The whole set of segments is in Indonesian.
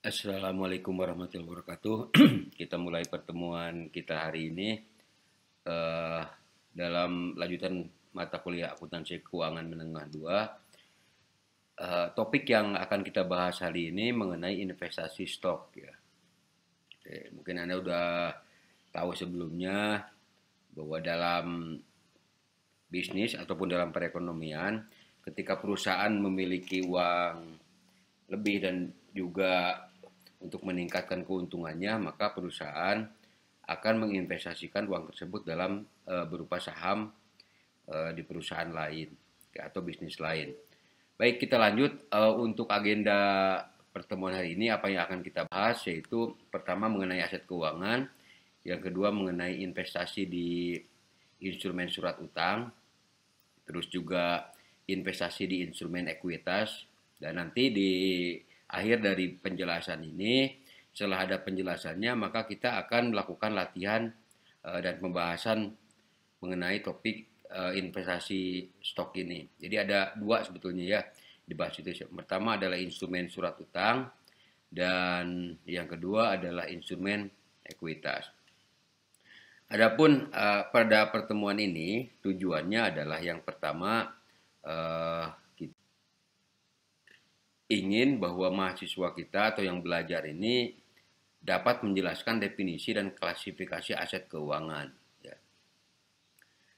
Assalamualaikum warahmatullahi wabarakatuh. Kita mulai pertemuan kita hari ini eh, dalam lanjutan mata kuliah akuntansi keuangan menengah 2. Topik yang akan kita bahas hari ini mengenai investasi stok ya. Oke, mungkin Anda udah tahu sebelumnya bahwa dalam bisnis ataupun dalam perekonomian, ketika perusahaan memiliki uang lebih dan juga untuk meningkatkan keuntungannya, maka perusahaan akan menginvestasikan uang tersebut dalam berupa saham di perusahaan lain atau bisnis lain. Baik, kita lanjut untuk agenda pertemuan hari ini. Apa yang akan kita bahas yaitu pertama mengenai aset keuangan, yang kedua mengenai investasi di instrumen surat utang, terus juga investasi di instrumen ekuitas, dan nanti di akhir dari penjelasan ini, setelah ada penjelasannya, maka kita akan melakukan latihan dan pembahasan mengenai topik investasi stok ini. Jadi ada dua sebetulnya ya dibahas itu. Pertama adalah instrumen surat utang dan yang kedua adalah instrumen ekuitas. Adapun pada pertemuan ini tujuannya adalah yang pertama kita ingin bahwa mahasiswa kita atau yang belajar ini dapat menjelaskan definisi dan klasifikasi aset keuangan. Ya.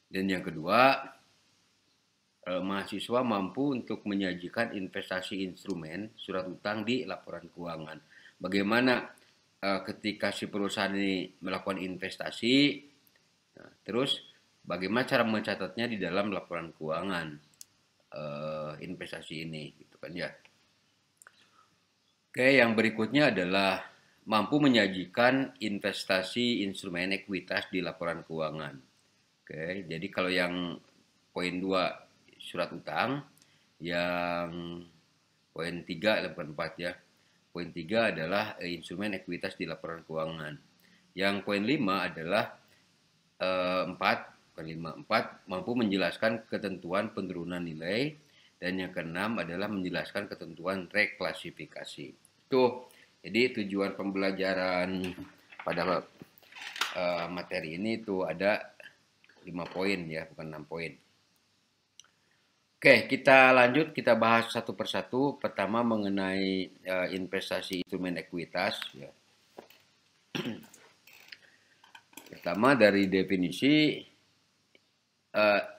Dan yang kedua, mahasiswa mampu untuk menyajikan investasi instrumen surat utang di laporan keuangan. Bagaimana ketika si perusahaan ini melakukan investasi, nah, terus bagaimana cara mencatatnya di dalam laporan keuangan investasi ini, gitu kan ya. Oke, yang berikutnya adalah mampu menyajikan investasi instrumen ekuitas di laporan keuangan. Oke, jadi kalau yang poin 2 surat utang, yang poin 3 bukan 4 ya. Poin 3 adalah instrumen ekuitas di laporan keuangan. Yang poin 5 adalah 4 mampu menjelaskan ketentuan penurunan nilai, dan yang keenam adalah menjelaskan ketentuan reklasifikasi. Itu jadi tujuan pembelajaran pada materi ini itu ada 5 poin ya, bukan 6 poin. Oke, kita lanjut, kita bahas satu persatu. Pertama mengenai investasi instrumen ekuitas ya. Pertama dari definisi,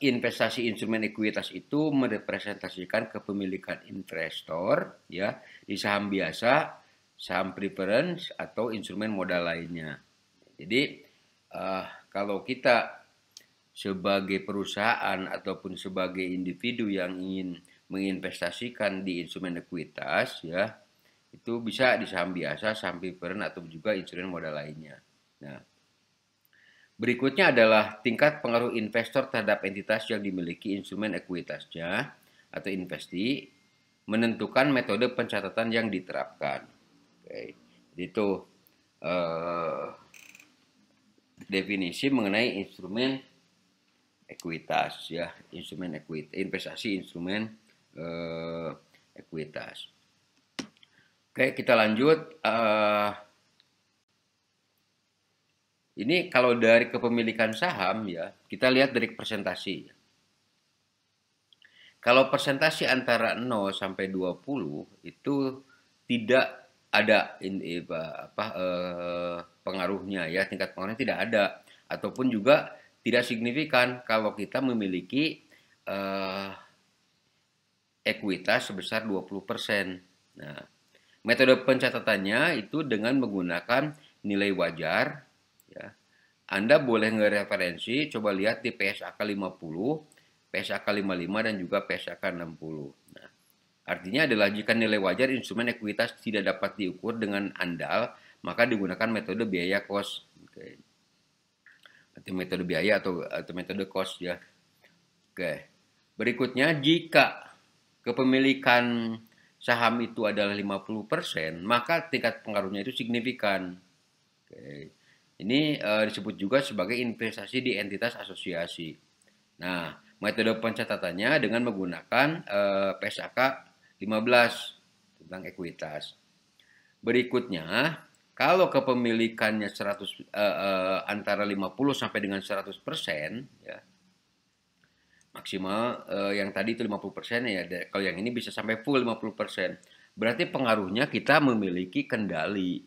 investasi instrumen ekuitas itu merepresentasikan kepemilikan investor ya di saham biasa, saham preference atau instrumen modal lainnya. Jadi kalau kita sebagai perusahaan ataupun sebagai individu yang ingin menginvestasikan di instrumen ekuitas ya, itu bisa di saham biasa, saham preference atau juga instrumen modal lainnya. Nah, berikutnya adalah tingkat pengaruh investor terhadap entitas yang dimiliki instrumen ekuitasnya atau investasi, menentukan metode pencatatan yang diterapkan. Oke, itu definisi mengenai instrumen ekuitas ya, instrumen ekuitas, investasi instrumen ekuitas. Oke, kita lanjut. Ini kalau dari kepemilikan saham ya, kita lihat dari presentasi. Kalau presentasi antara 0 sampai 20 itu tidak ada pengaruhnya ya, tingkat pengaruhnya tidak ada, ataupun juga tidak signifikan kalau kita memiliki ekuitas sebesar 20%. Nah, metode pencatatannya itu dengan menggunakan nilai wajar ya. Anda boleh ngereferensi, coba lihat di PSAK 50, PSAK 55 dan juga PSAK 60. Nah, artinya adalah jika nilai wajar instrumen ekuitas tidak dapat diukur dengan andal, maka digunakan metode biaya cost. Oke. Atau metode biaya atau metode cost ya. Oke. Berikutnya, jika kepemilikan saham itu adalah 50%, maka tingkat pengaruhnya itu signifikan. Oke. Ini disebut juga sebagai investasi di entitas asosiasi. Nah, metode pencatatannya dengan menggunakan PSAK 15 tentang ekuitas. Berikutnya, kalau kepemilikannya antara 50 sampai dengan 100%, ya, maksimal yang tadi itu 50% ya, kalau yang ini bisa sampai full 50%. Berarti pengaruhnya kita memiliki kendali.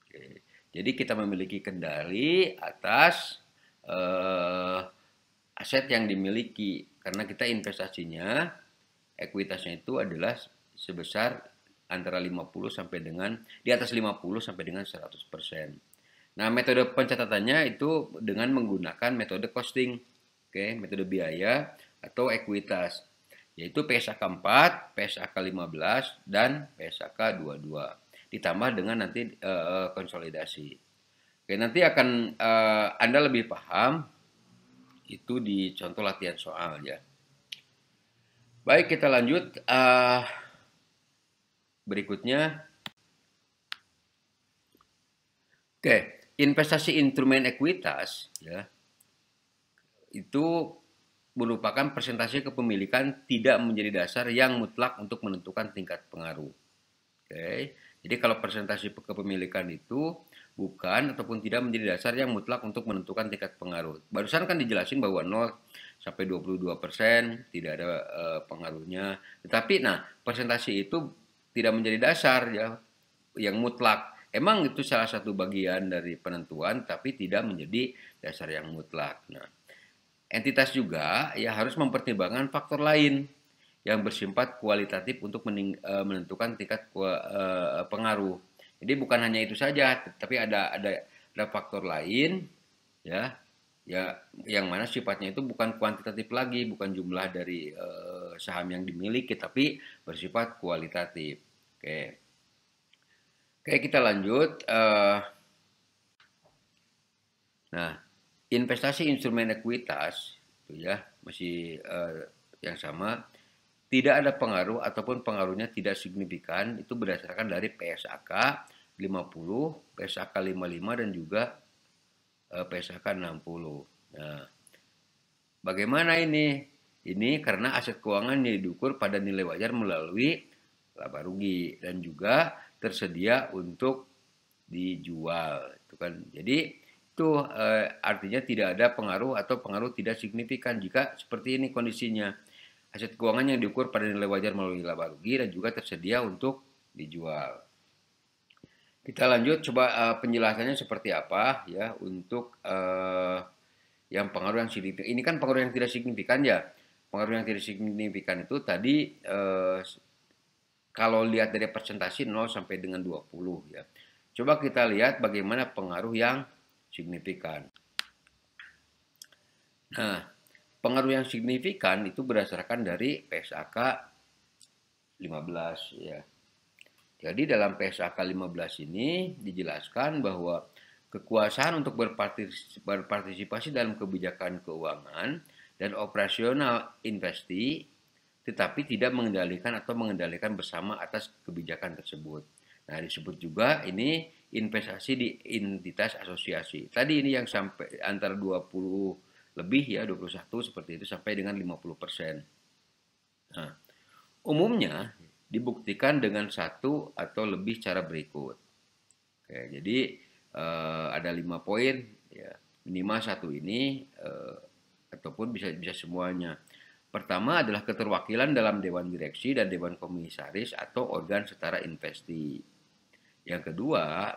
Oke. Jadi kita memiliki kendali atas aset yang dimiliki karena kita investasinya, ekuitasnya itu adalah sebesar antara 50 sampai dengan di atas 50 sampai dengan 100%. Nah, metode pencatatannya itu dengan menggunakan metode costing. Oke, metode biaya atau ekuitas, yaitu PSAK 4, PSAK 15 dan PSAK 22. Ditambah dengan nanti konsolidasi. Oke, nanti akan Anda lebih paham itu di contoh latihan soal ya. Baik, kita lanjut. Berikutnya. Oke, investasi instrumen ekuitas ya itu merupakan persentase kepemilikan tidak menjadi dasar yang mutlak untuk menentukan tingkat pengaruh. Oke, jadi kalau persentase kepemilikan itu bukan ataupun tidak menjadi dasar yang mutlak untuk menentukan tingkat pengaruh. Barusan kan dijelasin bahwa 0 sampai 22% tidak ada pengaruhnya. Tetapi nah, persentase itu tidak menjadi dasar ya yang mutlak. Emang itu salah satu bagian dari penentuan tapi tidak menjadi dasar yang mutlak. Nah, entitas juga ya harus mempertimbangkan faktor lain yang bersifat kualitatif untuk menentukan tingkat pengaruh. Jadi bukan hanya itu saja, tapi ada faktor lain ya yang mana sifatnya itu bukan kuantitatif lagi, bukan jumlah dari saham yang dimiliki, tapi bersifat kualitatif. Oke, kita lanjut. Nah, investasi instrumen ekuitas itu ya masih yang sama, tidak ada pengaruh ataupun pengaruhnya tidak signifikan, itu berdasarkan dari PSAK 50, PSAK 55 dan juga PSAK 60. Nah, bagaimana ini? Ini karena aset keuangan diukur pada nilai wajar melalui laba rugi dan juga tersedia untuk dijual, itu kan. Jadi itu artinya tidak ada pengaruh atau pengaruh tidak signifikan jika seperti ini kondisinya. Aset keuangan yang diukur pada nilai wajar melalui laba rugi dan juga tersedia untuk dijual. Kita lanjut coba penjelasannya seperti apa ya untuk yang pengaruh yang signifikan. Ini kan pengaruh yang tidak signifikan ya. Pengaruh yang tidak signifikan itu tadi kalau lihat dari persentase 0 sampai dengan 20 ya. Coba kita lihat bagaimana pengaruh yang signifikan. Nah, pengaruh yang signifikan itu berdasarkan dari PSAK 15 ya. Jadi dalam PSAK 15 ini dijelaskan bahwa kekuasaan untuk berpartisipasi dalam kebijakan keuangan dan operasional investi tetapi tidak mengendalikan atau mengendalikan bersama atas kebijakan tersebut. Nah, disebut juga ini investasi di entitas asosiasi. Tadi ini yang sampai antara 20 lebih ya, 21 seperti itu sampai dengan 50%. Nah, umumnya dibuktikan dengan satu atau lebih cara berikut. Oke, jadi ada 5 poin ya. Minimal satu ini ataupun bisa semuanya. Pertama adalah keterwakilan dalam dewan direksi dan dewan komisaris atau organ setara investi. Yang kedua,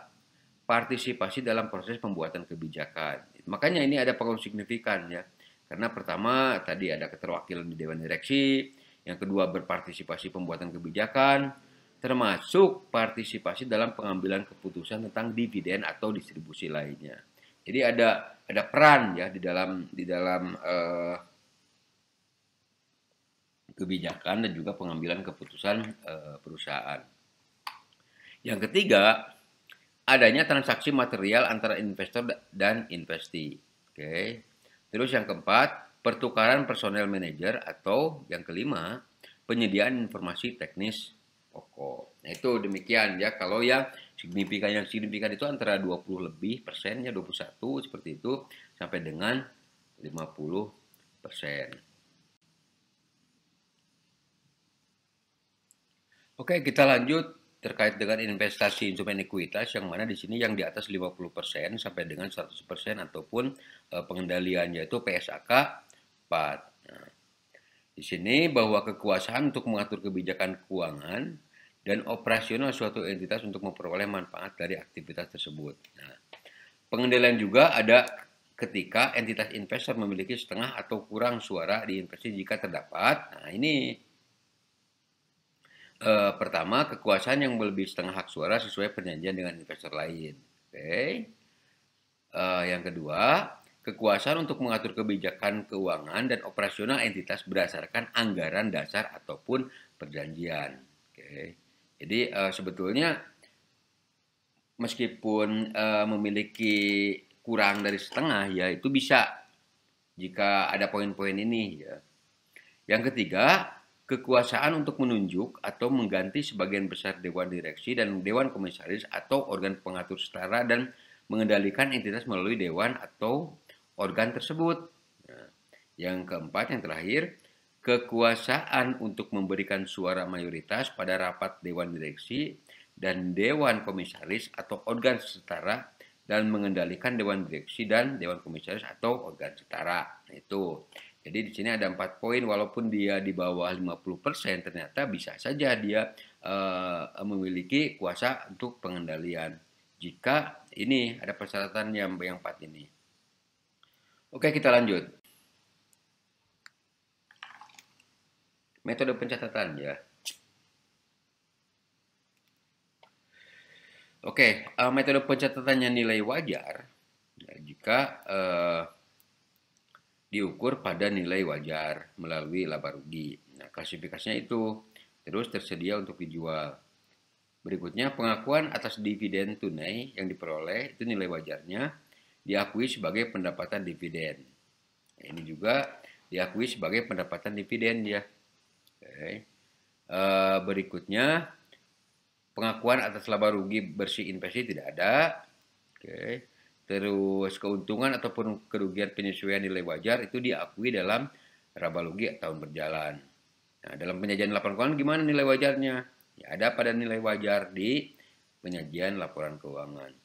partisipasi dalam proses pembuatan kebijakan. Makanya ini ada pengaruh signifikan ya. Karena pertama tadi ada keterwakilan di dewan direksi, yang kedua berpartisipasi pembuatan kebijakan, termasuk partisipasi dalam pengambilan keputusan tentang dividen atau distribusi lainnya. Jadi ada peran ya di dalam kebijakan dan juga pengambilan keputusan perusahaan. Yang ketiga, adanya transaksi material antara investor dan investi. Oke. Terus yang keempat, pertukaran personel manajer atau yang kelima, penyediaan informasi teknis pokok. Nah, itu demikian ya. Kalau yang signifikan itu antara 20 lebih persennya, 21 seperti itu sampai dengan 50%. Oke, kita lanjut terkait dengan investasi instrumen ekuitas yang mana di sini yang di atas 50% sampai dengan 100% ataupun pengendalian yaitu PSAK 4. Nah, di sini bahwa kekuasaan untuk mengatur kebijakan keuangan dan operasional suatu entitas untuk memperoleh manfaat dari aktivitas tersebut. Nah, pengendalian juga ada ketika entitas investor memiliki setengah atau kurang suara di investasi jika terdapat. Nah, ini pertama, kekuasaan yang melebihi setengah hak suara sesuai perjanjian dengan investor lain. Oke. Yang kedua, kekuasaan untuk mengatur kebijakan keuangan dan operasional entitas berdasarkan anggaran dasar ataupun perjanjian. Oke. Jadi sebetulnya meskipun memiliki kurang dari setengah ya itu bisa jika ada poin-poin ini ya. Yang ketiga, kekuasaan untuk menunjuk atau mengganti sebagian besar dewan direksi dan dewan komisaris atau organ pengatur setara dan mengendalikan entitas melalui dewan atau organ tersebut. Nah, yang keempat, yang terakhir, kekuasaan untuk memberikan suara mayoritas pada rapat dewan direksi dan dewan komisaris atau organ setara dan mengendalikan dewan direksi dan dewan komisaris atau organ setara. Nah, itu. Jadi di sini ada 4 poin, walaupun dia di bawah 50%, ternyata bisa saja dia memiliki kuasa untuk pengendalian. Jika ini ada persyaratan yang 4 ini. Oke, kita lanjut. Metode pencatatan ya. Oke, metode pencatatannya nilai wajar ya, jika diukur pada nilai wajar melalui laba rugi. Nah, klasifikasinya itu terus tersedia untuk dijual. Berikutnya, pengakuan atas dividen tunai yang diperoleh itu nilai wajarnya diakui sebagai pendapatan dividen. Nah, ini juga diakui sebagai pendapatan dividen ya. Oke. Berikutnya, pengakuan atas laba rugi bersih investasi tidak ada. Oke. Terus keuntungan ataupun kerugian penyesuaian nilai wajar itu diakui dalam laba rugi tahun berjalan. Nah, dalam penyajian laporan keuangan gimana nilai wajarnya? Ya, ada pada nilai wajar di penyajian laporan keuangan.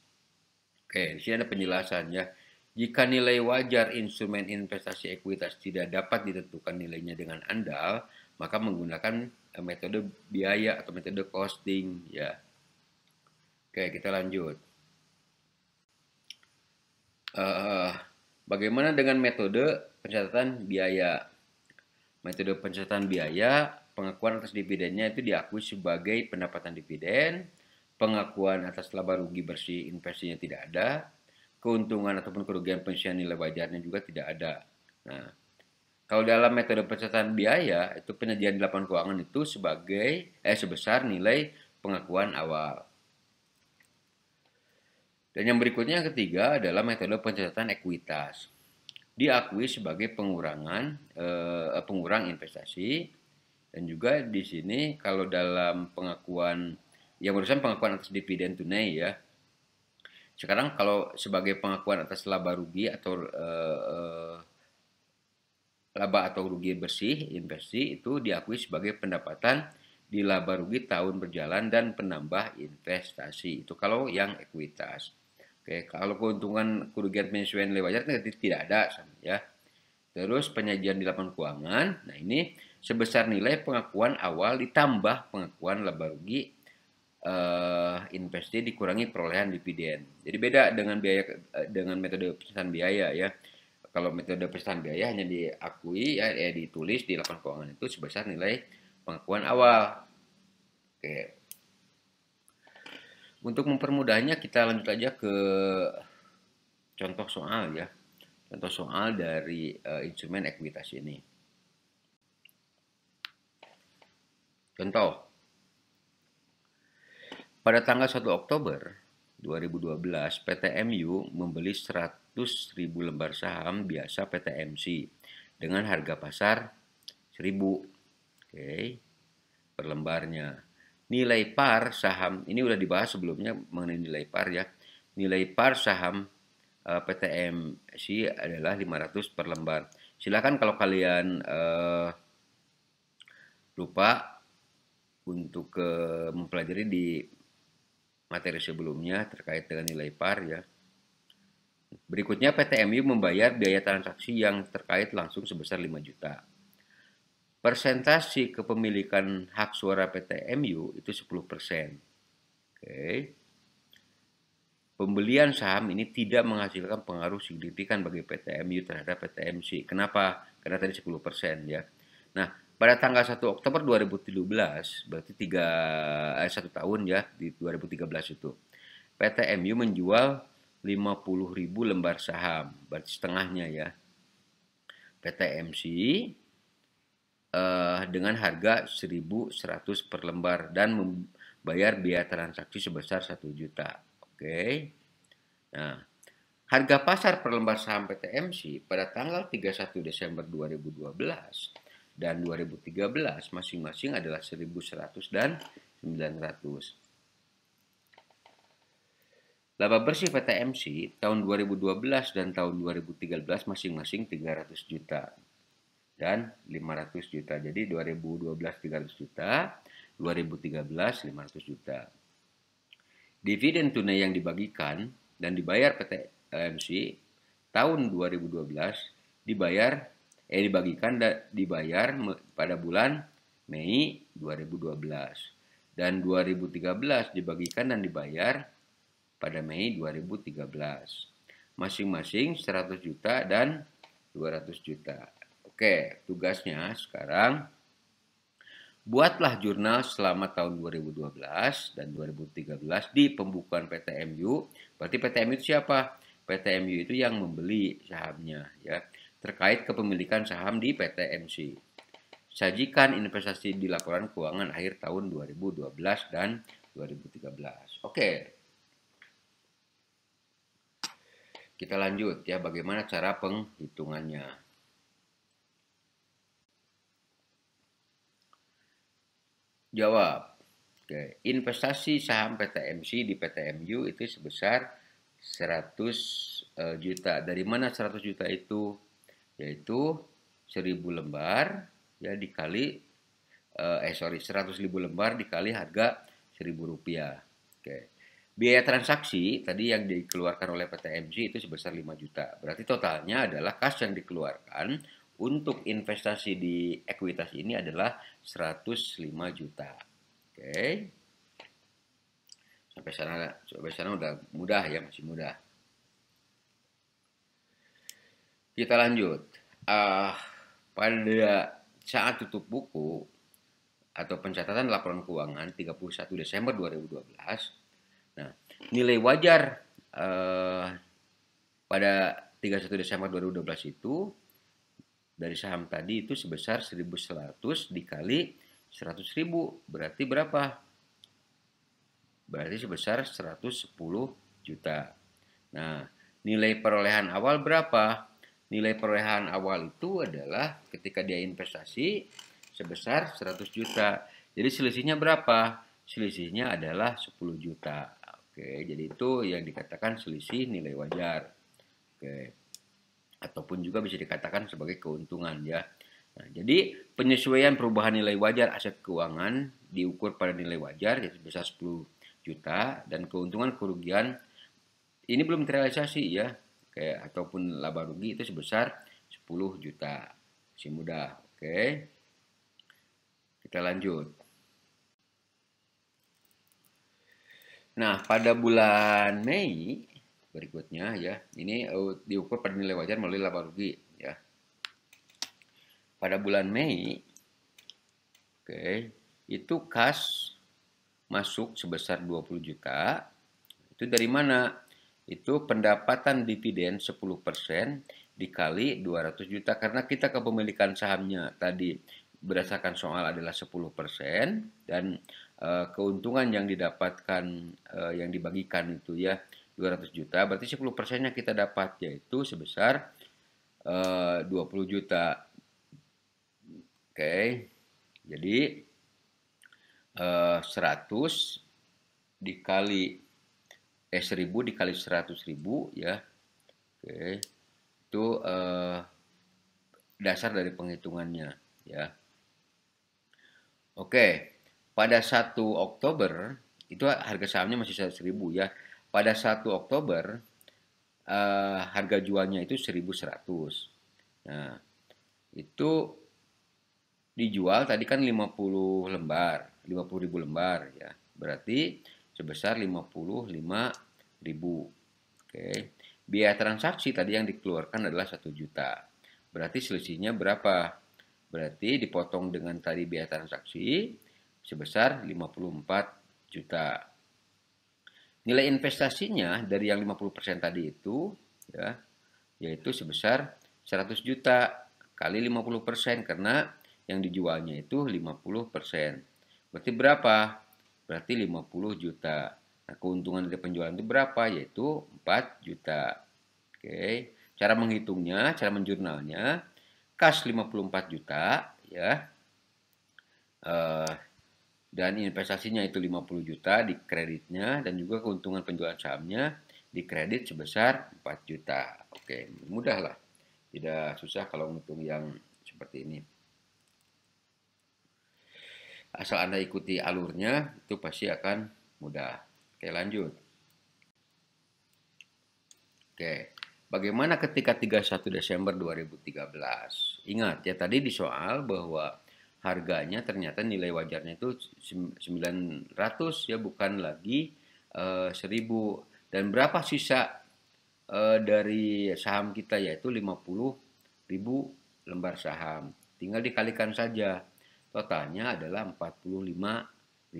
Oke, di sini ada penjelasannya. Jika nilai wajar instrumen investasi ekuitas tidak dapat ditentukan nilainya dengan andal, maka menggunakan metode biaya atau metode costing ya. Oke, kita lanjut. Bagaimana dengan metode pencatatan biaya? Metode pencatatan biaya, pengakuan atas dividennya itu diakui sebagai pendapatan dividen, pengakuan atas laba rugi bersih investasinya tidak ada, keuntungan ataupun kerugian penyesuaian nilai wajarnya juga tidak ada. Nah, kalau dalam metode pencatatan biaya, itu penyajian di laporan keuangan itu sebesar nilai pengakuan awal. Dan yang berikutnya yang ketiga adalah metode pencatatan ekuitas. Diakui sebagai pengurang investasi, dan juga di sini kalau dalam pengakuan yang barusan pengakuan atas dividen tunai ya. Sekarang kalau sebagai pengakuan atas laba rugi atau laba atau rugi bersih investasi itu diakui sebagai pendapatan di laba rugi tahun berjalan dan penambah investasi. Itu kalau yang ekuitas. Oke, kalau keuntungan kerugian penyesuaian nilai wajar tidak ada ya. Terus penyajian di laporan keuangan, nah ini sebesar nilai pengakuan awal ditambah pengakuan laba rugi investasi dikurangi perolehan dividen. Jadi beda dengan dengan metode pencatatan biaya ya. Kalau metode pencatatan biaya hanya diakui ya ditulis di laporan keuangan itu sebesar nilai pengakuan awal. Oke. Untuk mempermudahnya kita lanjut aja ke contoh soal ya. Contoh soal dari instrumen ekuitas ini. Contoh. Pada tanggal 1 Oktober 2012, PTMU membeli 100.000 lembar saham biasa PTMC dengan harga pasar 1.000. Oke. Per lembarnya. Nilai par saham, ini udah dibahas sebelumnya mengenai nilai par ya. Nilai par saham PTMC adalah 500 per lembar. Silakan kalau kalian lupa untuk mempelajari di materi sebelumnya terkait dengan nilai par ya. Berikutnya PTMU membayar biaya transaksi yang terkait langsung sebesar 5 juta. Persentase kepemilikan hak suara PTMU itu 10%. Oke. Pembelian saham ini tidak menghasilkan pengaruh signifikan bagi PTMU terhadap PTMC. Kenapa? Karena tadi 10% ya. Nah, pada tanggal 1 Oktober 2017, berarti 1 tahun ya, di 2013 itu, PTMU menjual 50.000 lembar saham, berarti setengahnya ya. PTMC dengan harga 1.100 per lembar dan membayar biaya transaksi sebesar 1 juta. Oke. Nah, harga pasar per lembar saham PTMC pada tanggal 31 Desember 2012 dan 2013 masing-masing adalah 1.100 dan 900. Laba bersih PTMC tahun 2012 dan tahun 2013 masing-masing 300 juta dan 500 juta. Jadi 2012 300 juta, 2013 500 juta. Dividen tunai yang dibagikan dan dibayar PTMC tahun 2012 dibagikan dan dibayar pada bulan Mei 2012 dan 2013 dibagikan dan dibayar pada Mei 2013. Masing-masing 100 juta dan 200 juta. Oke, tugasnya sekarang buatlah jurnal selama tahun 2012 dan 2013 di pembukuan PTMU. Berarti PTMU itu siapa? PTMU itu yang membeli sahamnya ya, terkait kepemilikan saham di PTMC. Sajikan investasi di laporan keuangan akhir tahun 2012 dan 2013. Oke. Kita lanjut ya, bagaimana cara penghitungannya. Jawab. Oke, investasi saham PTMC di PTMU itu sebesar 100 juta. Dari mana 100 juta itu? Yaitu 1.000 lembar ya dikali 100.000 lembar dikali harga Rp1.000. Oke. Biaya transaksi tadi yang dikeluarkan oleh PTMC itu sebesar 5 juta. Berarti totalnya adalah kas yang dikeluarkan untuk investasi di ekuitas ini adalah 105 juta. Oke. Sampai sana udah mudah ya, masih mudah. Kita lanjut. Pada saat tutup buku atau pencatatan laporan keuangan 31 Desember 2012, nah, nilai wajar pada 31 Desember 2012 itu dari saham tadi itu sebesar 1.100 dikali 100.000. Berarti berapa? Berarti sebesar 110 juta. Nah, nilai perolehan awal berapa? Nilai perolehan awal itu adalah ketika dia investasi sebesar 100 juta. Jadi selisihnya berapa? Selisihnya adalah 10 juta. Oke, jadi itu yang dikatakan selisih nilai wajar. Oke. Ataupun juga bisa dikatakan sebagai keuntungan ya. Nah, jadi penyesuaian perubahan nilai wajar aset keuangan diukur pada nilai wajar yaitu sebesar 10 juta dan keuntungan kerugian ini belum terrealisasi ya. Kayak ataupun laba rugi itu sebesar 10 juta. Masih mudah. Oke. Kita lanjut. Nah, pada bulan Mei berikutnya ya, ini diukur pada nilai wajar melalui laba rugi ya. Pada bulan Mei, oke, itu kas masuk sebesar 20 juta. Itu dari mana? Itu pendapatan dividen 10% dikali 200 juta karena kita kepemilikan sahamnya tadi berdasarkan soal adalah 10% dan keuntungan yang didapatkan yang dibagikan itu ya 200 juta berarti 10%-nya kita dapat yaitu sebesar 20 juta. Oke. Jadi 100 dikali 1.000 dikali 100.000 ya. Oke. Itu dasar dari penghitungannya ya. Oke. pada 1 Oktober itu harga sahamnya masih 100.000 ya. Pada 1 Oktober harga jualnya itu 1.100. Nah, itu dijual tadi kan 50 lembar, 50.000 lembar ya. Berarti sebesar 55.000. Oke. Biaya transaksi tadi yang dikeluarkan adalah 1 juta. Berarti selisihnya berapa? Berarti dipotong dengan tadi biaya transaksi sebesar 54 juta. Nilai investasinya dari yang 50% tadi itu ya, yaitu sebesar 100 juta kali 50% karena yang dijualnya itu 50%. Berarti berapa? Berarti 50 juta. Nah, keuntungan dari penjualan itu berapa? Yaitu 4 juta. Oke. Cara menghitungnya, cara menjurnalnya, kas 54 juta ya. Dan investasinya itu 50 juta di kreditnya dan juga keuntungan penjualan sahamnya di kredit sebesar 4 juta. Oke, mudah lah. Tidak susah kalau menghitung yang seperti ini. Asal Anda ikuti alurnya, itu pasti akan mudah. Oke, lanjut. Oke, bagaimana ketika 31 Desember 2013? Ingat ya, tadi di soal bahwa harganya ternyata nilai wajarnya itu 900 ya, bukan lagi 1.000. Dan berapa sisa dari saham kita, yaitu 50.000 lembar saham. Tinggal dikalikan saja. Totalnya adalah 45.000.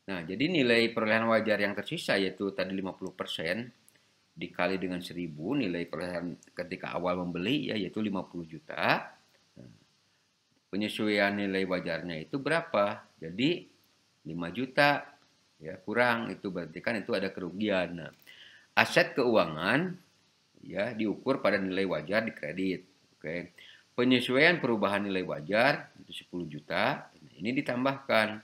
Nah, jadi nilai perolehan wajar yang tersisa yaitu tadi 50% dikali dengan 1.000, nilai perolehan ketika awal membeli ya yaitu 50 juta. Penyesuaian nilai wajarnya itu berapa? Jadi 5 juta ya, kurang, itu berarti kan itu ada kerugian. Nah, aset keuangan ya diukur pada nilai wajar di kredit. Oke. Penyesuaian perubahan nilai wajar itu 10 juta. Ini ditambahkan.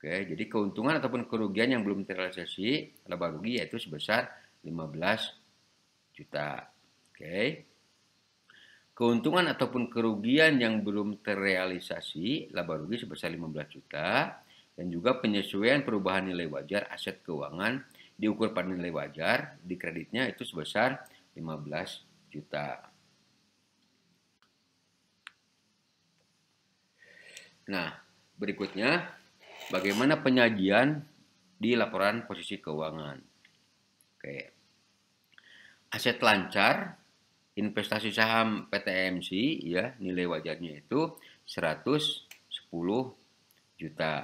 Oke, jadi keuntungan ataupun kerugian yang belum terrealisasi laba rugi yaitu sebesar 15 juta. Oke. Keuntungan ataupun kerugian yang belum terrealisasi laba rugi sebesar 15 juta dan juga penyesuaian perubahan nilai wajar aset keuangan diukur pada nilai wajar di kreditnya itu sebesar 15 juta. Nah, berikutnya bagaimana penyajian di laporan posisi keuangan. Oke. Aset lancar investasi saham PTMC ya, nilai wajarnya itu 110 juta.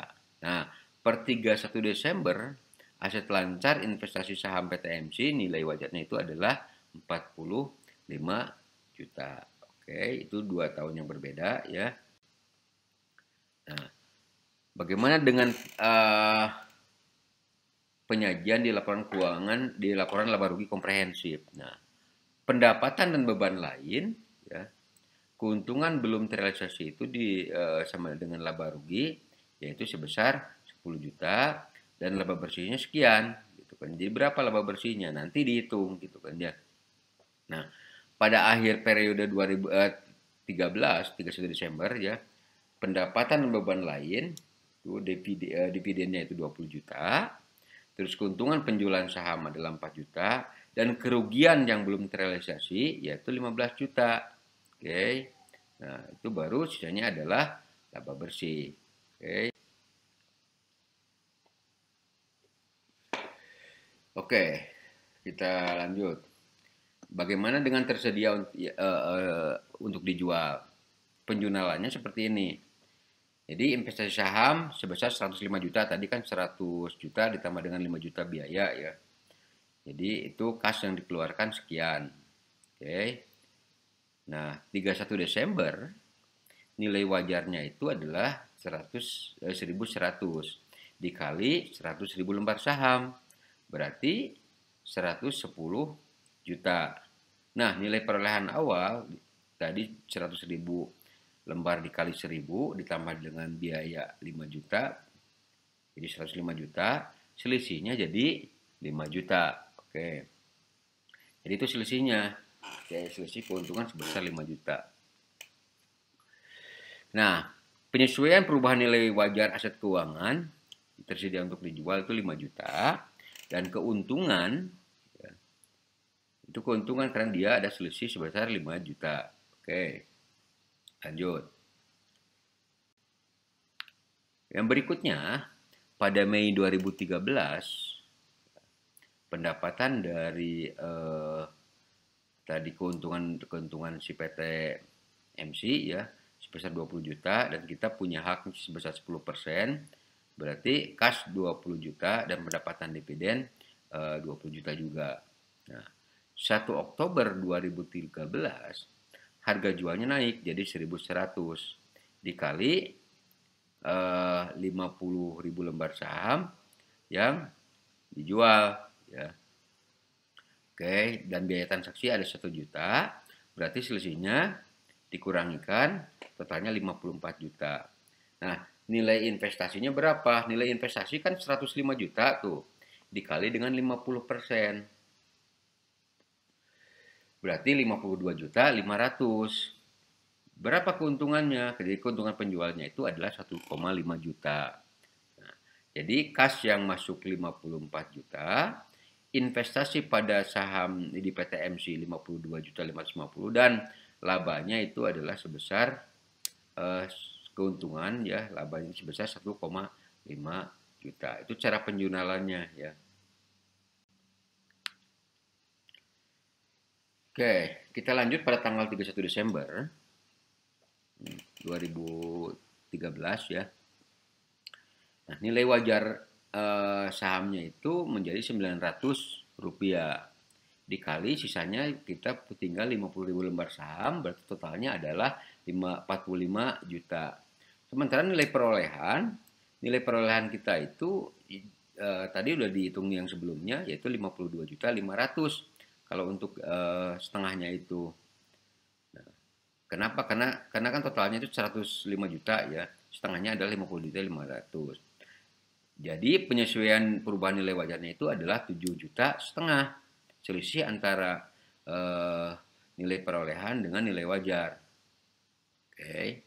Nah, per 31 Desember aset lancar investasi saham PTMC nilai wajarnya itu adalah 45 juta. Oke, itu 2 tahun yang berbeda ya. Nah, bagaimana dengan penyajian di laporan keuangan di laporan laba rugi komprehensif? Nah, pendapatan dan beban lain ya, keuntungan belum terrealisasi itu sama dengan laba rugi yaitu sebesar 10 juta dan laba bersihnya sekian gitu kan. Jadi berapa laba bersihnya nanti dihitung gitu kan ya. Nah, pada akhir periode 2013 31 Desember ya, pendapatan dan beban lain itu dividennya itu 20 juta. Terus keuntungan penjualan saham adalah 4 juta dan kerugian yang belum terrealisasi yaitu 15 juta. Oke. Nah, itu baru sisanya adalah laba bersih. Oke. Oke, kita lanjut. Bagaimana dengan tersedia untuk dijual? Penjualannya seperti ini. Jadi investasi saham sebesar 105 juta, tadi kan 100 juta ditambah dengan 5 juta biaya ya. Jadi itu kas yang dikeluarkan sekian. Oke. Nah, 31 Desember nilai wajarnya itu adalah 1.100 dikali 100.000 lembar saham. Berarti 110 juta. Nah, nilai perolehan awal tadi 100.000 lembar dikali 1.000 ditambah dengan biaya 5 juta. Jadi 105 juta. Selisihnya jadi 5 juta. Oke. Jadi itu selisihnya. Oke, selisih keuntungan sebesar 5 juta. Nah, Penyesuaian perubahan nilai wajar aset keuangan tersedia untuk dijual itu 5 juta, dan keuntungan ya, itu keuntungan karena dia ada selisih sebesar 5 juta. Oke, lanjut. Yang berikutnya, pada Mei 2013, pendapatan dari tadi keuntungan si PT MC ya sebesar 20 juta, dan kita punya hak sebesar 10%, berarti kas 20 juta dan pendapatan dividen 20 juta juga. Nah, 1 Oktober 2013 harga jualnya naik jadi 1.100 dikali 50.000 lembar saham yang dijual ya. Oke, dan biaya transaksi ada 1 juta, berarti selisihnya dikurangikan totalnya 54 juta. Nah, nilai investasinya berapa? Nilai investasi kan 105 juta tuh, dikali dengan 50%. Berarti 52 juta 500. Berapa keuntungannya? Jadi keuntungan penjualnya itu adalah 1,5 juta. Nah, jadi kas yang masuk 54 juta, investasi pada saham di PT MC 52 juta 550, dan labanya itu adalah sebesar keuntungan ya, labanya sebesar 1,5 juta. Itu cara penjualannya ya. Oke, kita lanjut pada tanggal 31 Desember 2013 ya. Nah, nilai wajar sahamnya itu menjadi Rp900, dikali sisanya kita tinggal 50.000 lembar saham, berarti totalnya adalah 45 juta. Sementara nilai perolehan kita itu tadi udah dihitung yang sebelumnya, yaitu 52 juta 500 kalau untuk setengahnya itu. Nah, kenapa? Karena kan totalnya itu 105 juta ya, setengahnya adalah 50 juta 500. Jadi penyesuaian perubahan nilai wajarnya itu adalah 7 juta setengah. Selisih antara nilai perolehan dengan nilai wajar. Oke.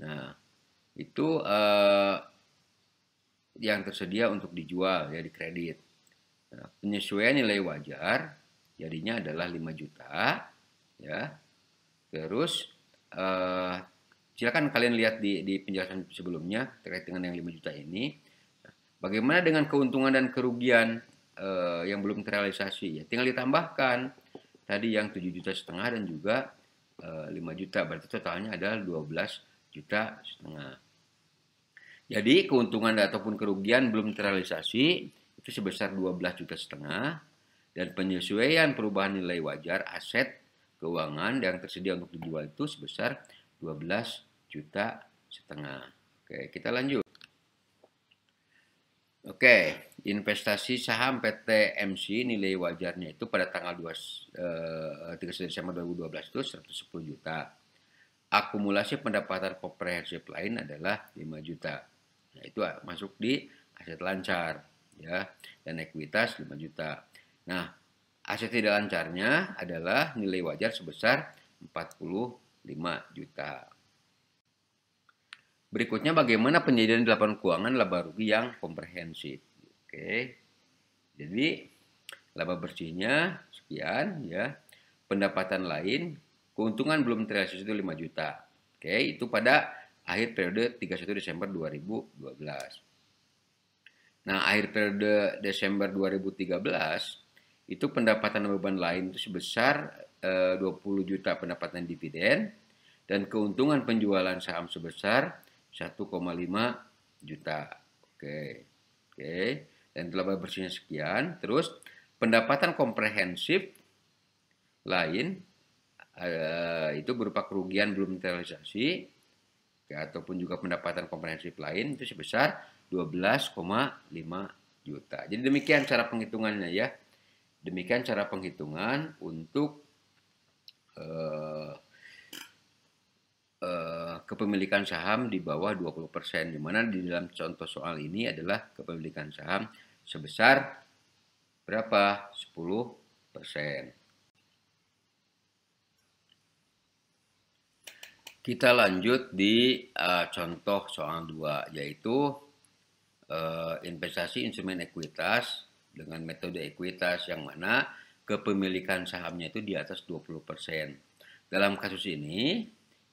Nah, itu yang tersedia untuk dijual ya di kredit. Nah, penyesuaian nilai wajar jadinya adalah 5 juta ya. Terus silakan kalian lihat di penjelasan sebelumnya terkait dengan yang 5 juta ini. Bagaimana dengan keuntungan dan kerugian yang belum terrealisasi? Ya, tinggal ditambahkan tadi yang 7 juta setengah dan juga 5 juta. Berarti totalnya adalah 12 juta setengah. Jadi keuntungan ataupun kerugian belum terrealisasi itu sebesar 12 juta setengah, dan penyesuaian perubahan nilai wajar aset keuangan yang tersedia untuk dijual itu sebesar 12 juta setengah. Oke, kita lanjut. Oke, investasi saham PT MC nilai wajarnya itu pada tanggal 31 Desember 2012 itu 110 juta. Akumulasi pendapatan komprehensif lain adalah 5 juta. Nah, itu masuk di aset lancar ya, dan ekuitas 5 juta. Nah, aset tidak lancarnya adalah nilai wajar sebesar 45 juta. Berikutnya bagaimana penjadian di laporan keuangan laba rugi yang komprehensif. Oke. Jadi laba bersihnya sekian ya. Pendapatan lain, keuntungan belum terrealisasi itu 5 juta. Oke, itu pada akhir periode 31 Desember 2012. Nah, akhir periode Desember 2013 itu pendapatan beban lain itu sebesar 20 juta pendapatan dividen, dan keuntungan penjualan saham sebesar 1,5 juta. Oke. Dan laba bersihnya sekian. Terus pendapatan komprehensif lain itu berupa kerugian belum terrealisasi ya, ataupun juga pendapatan komprehensif lain itu sebesar 12,5 juta. Jadi demikian cara penghitungannya ya. Demikian cara penghitungan untuk kepemilikan saham di bawah 20%, di mana di dalam contoh soal ini adalah kepemilikan saham sebesar berapa? 10%. Kita lanjut di contoh soal 2, yaitu investasi instrumen ekuitas dengan metode ekuitas yang mana kepemilikan sahamnya itu di atas 20%. Dalam kasus ini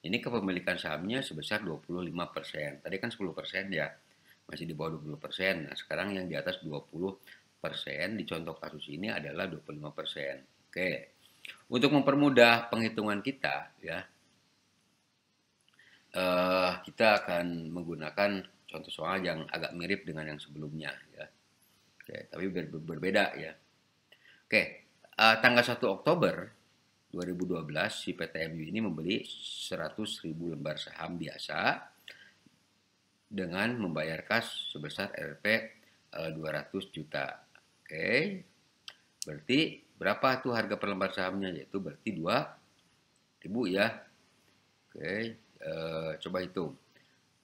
kepemilikan sahamnya sebesar 25%. Tadi kan 10% ya, masih di bawah 20%. Nah, sekarang yang di atas 20% di contoh kasus ini adalah 25%. Oke. Untuk mempermudah penghitungan kita ya, kita akan menggunakan contoh soal yang agak mirip dengan yang sebelumnya ya. Oke, tapi berbeda ya. Oke, tanggal 1 Oktober 2012 si PTMU ini membeli 100.000 lembar saham biasa dengan membayar kas sebesar Rp 200 juta. Oke. Berarti berapa tuh harga per lembar sahamnya? Yaitu berarti 2.000 ya. Oke, coba hitung.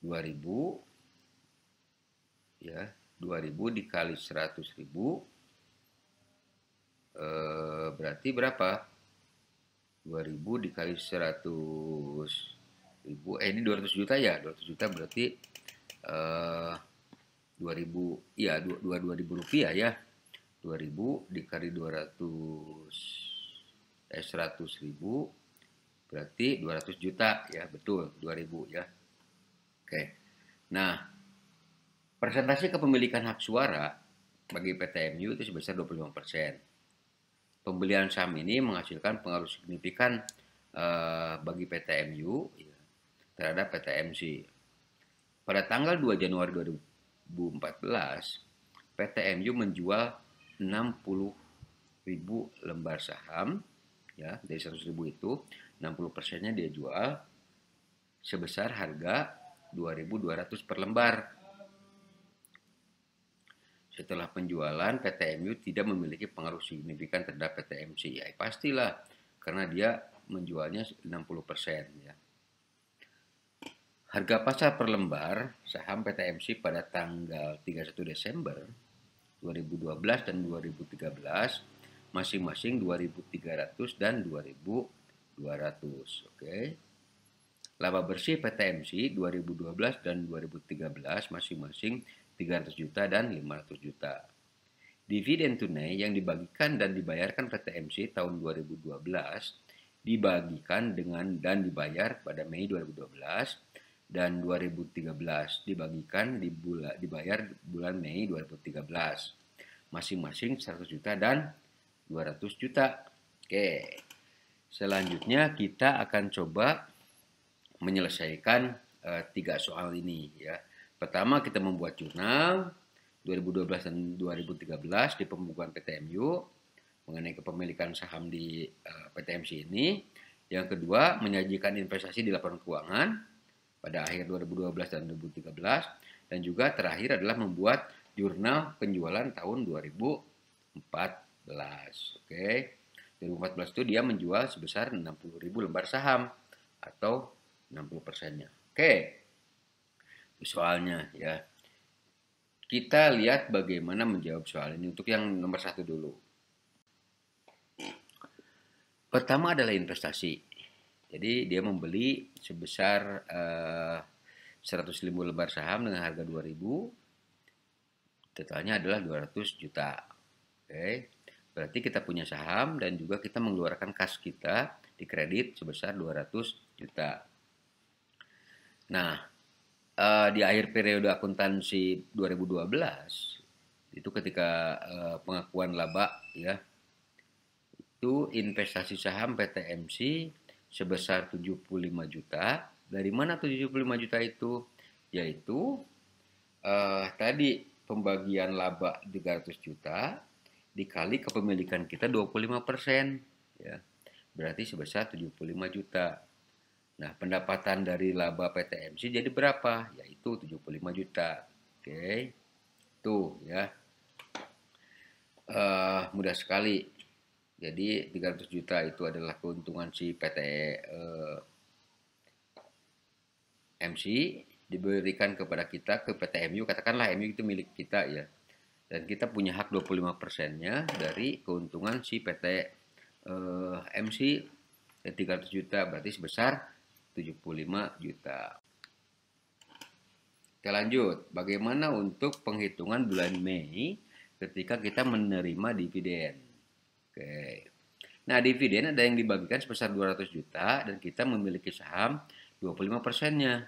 2.000 ya, 2.000 dikali 100.000 berarti berapa? 2.000 dikali 100.000, ini 200 juta ya, 200 juta berarti 2.000 ya, 2.000 rupiah ya. 2.000 dikali 100.000 berarti 200 juta ya, betul 2.000 ya. Oke. Nah, persentase kepemilikan hak suara bagi PTMU itu sebesar 25%. Pembelian saham ini menghasilkan pengaruh signifikan bagi PTMU ya, terhadap PTMC. Pada tanggal 2 Januari 2014, PTMU menjual 60.000 lembar saham ya, dari 100.000 itu 60%-nya dia jual sebesar harga 2.200 per lembar. Setelah penjualan, PTMU tidak memiliki pengaruh signifikan terhadap PTMC. Ya, pastilah, karena dia menjualnya 60% ya. Harga pasar per lembar saham PTMC pada tanggal 31 Desember 2012 dan 2013 masing-masing 2.300 dan 2.200. Oke. Laba bersih PTMC 2012 dan 2013 masing-masing 300 juta dan 500 juta. Dividen tunai yang dibagikan dan dibayarkan PTMC tahun 2012 dibagikan dengan dan dibayar pada Mei 2012 dan 2013 dibagikan dibayar bulan Mei 2013. Masing-masing 100 juta dan 200 juta. Oke. Selanjutnya kita akan coba menyelesaikan 3 soal ini ya. Pertama, kita membuat jurnal 2012 dan 2013 di pembukuan PTMU mengenai kepemilikan saham di PTMC ini. Yang kedua, menyajikan investasi di laporan keuangan pada akhir 2012 dan 2013. Dan juga terakhir adalah membuat jurnal penjualan tahun 2014. Oke. 2014 itu dia menjual sebesar 60.000 lembar saham atau 60%-nya. Oke. Soalnya ya. Kita lihat bagaimana menjawab soal ini untuk yang nomor 1 dulu. Pertama adalah investasi. Jadi dia membeli sebesar 100.000 lembar saham dengan harga 2.000. Totalnya adalah 200 juta. Oke. Berarti kita punya saham dan juga kita mengeluarkan kas kita di kredit sebesar 200 juta. Nah, di akhir periode akuntansi 2012 itu ketika pengakuan laba ya, itu investasi saham PTMC sebesar 75 juta. Dari mana 75 juta itu? Yaitu tadi pembagian laba 300 juta dikali kepemilikan kita 25% ya. Berarti sebesar 75 juta. Nah, pendapatan dari laba PTMC jadi berapa? Yaitu 75 juta. Oke. Tuh ya. Mudah sekali. Jadi 300 juta itu adalah keuntungan si PTMC diberikan kepada kita ke PTMU. Katakanlah MU itu milik kita ya. Dan kita punya hak 25%-nya dari keuntungan si PT MC 300 juta berarti sebesar 75 juta. Kita lanjut, bagaimana untuk penghitungan bulan Mei ketika kita menerima dividen? Oke. Nah, dividen ada yang dibagikan sebesar 200 juta dan kita memiliki saham 25%-nya.